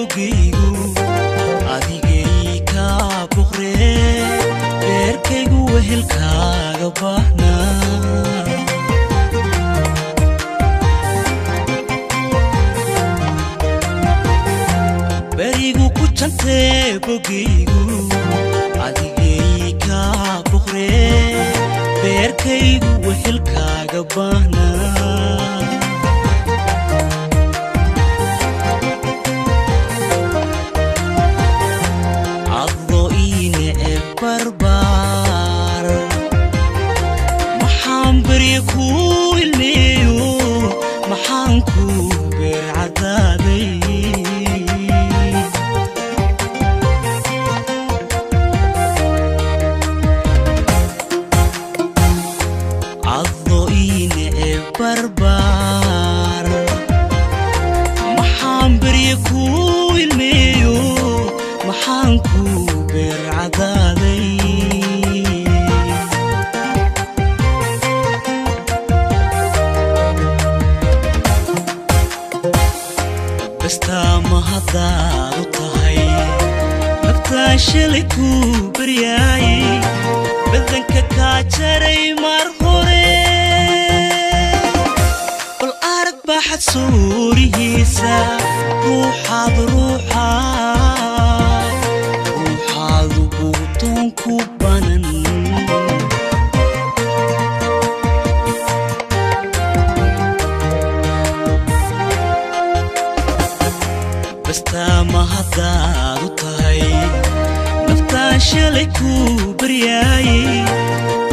bogaygu adigay ka boqree beerkaygu wehelkaaga baahnaa berigu ku jantee bogaygu adigay ka boqree beerkaygu wehelkaaga baahnaa adoo iine barbaar maxaan beri ku ilmeeyo maxaan ku beer cadaaday barbaar maxaan beri ku ilmeeyo maxaan ku beer cadaaday bastaa ma haddaad u tahay naftaa shalay ku baryaayay badanka kaa jaray mar hore baxad suurihiisa ruuxaadu buutoon ku banan bastaa ma haddaad u tahay naftaa shalay ku baryaayay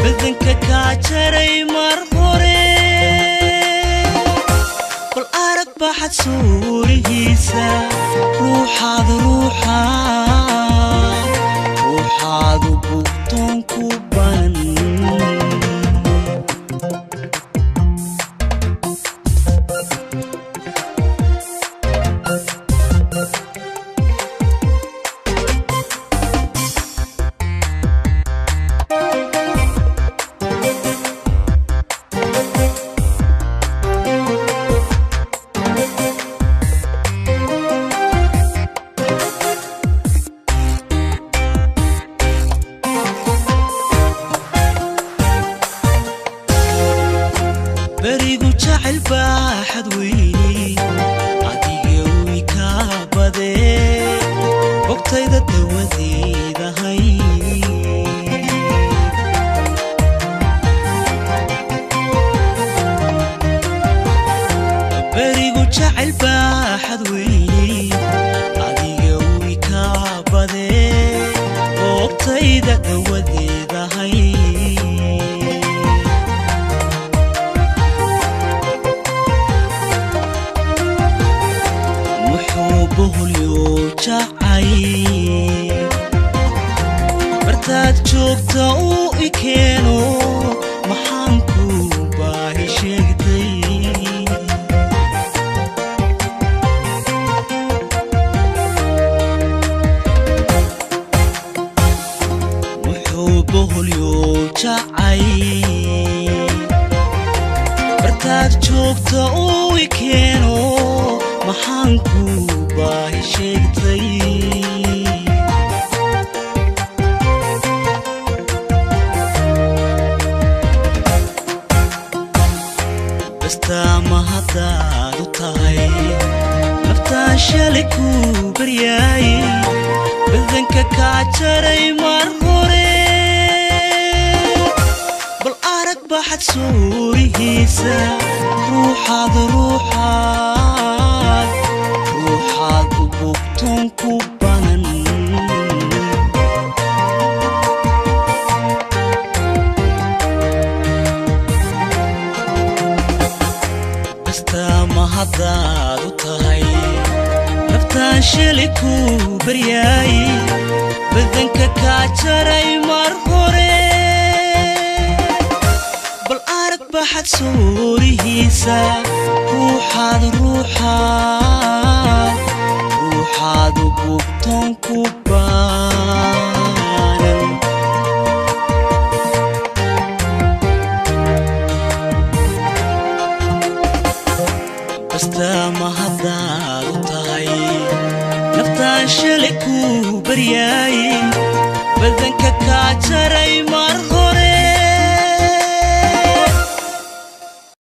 badanka kaa jaray mar hore baxad suurihiisa ruuxaadu buutoon ku banan berigu jacayl baaxad weyni adiga way kaa badee bogtayda dawadeedahay berigu jacayl baaxad weyni adiga way kaa badee bogtayda dawadeedahay boholyow jacay bartaad joogta uu I keeno maxaan ku baahi sheegtay wuxuu boholyow jacay bartaad joogta uu I keeno maxaan ku baahi sheegtay bastaa ma haddaad u tahay naftaa shalay ku baryaayay badanka kaa jaray mar hore bal arag baxad suurihiisa ruuxaadu buutoon ku banan bastaa ma haddaad u tahay naftaa shalay ku baryaayay badanka kaa jaray mar hore bal arag baxad suurihiisa ruuxaadu buutoon ku banan bastaa ma haddaad u tahay naftaan shalay ku baryaaye badanka kaa jaray mar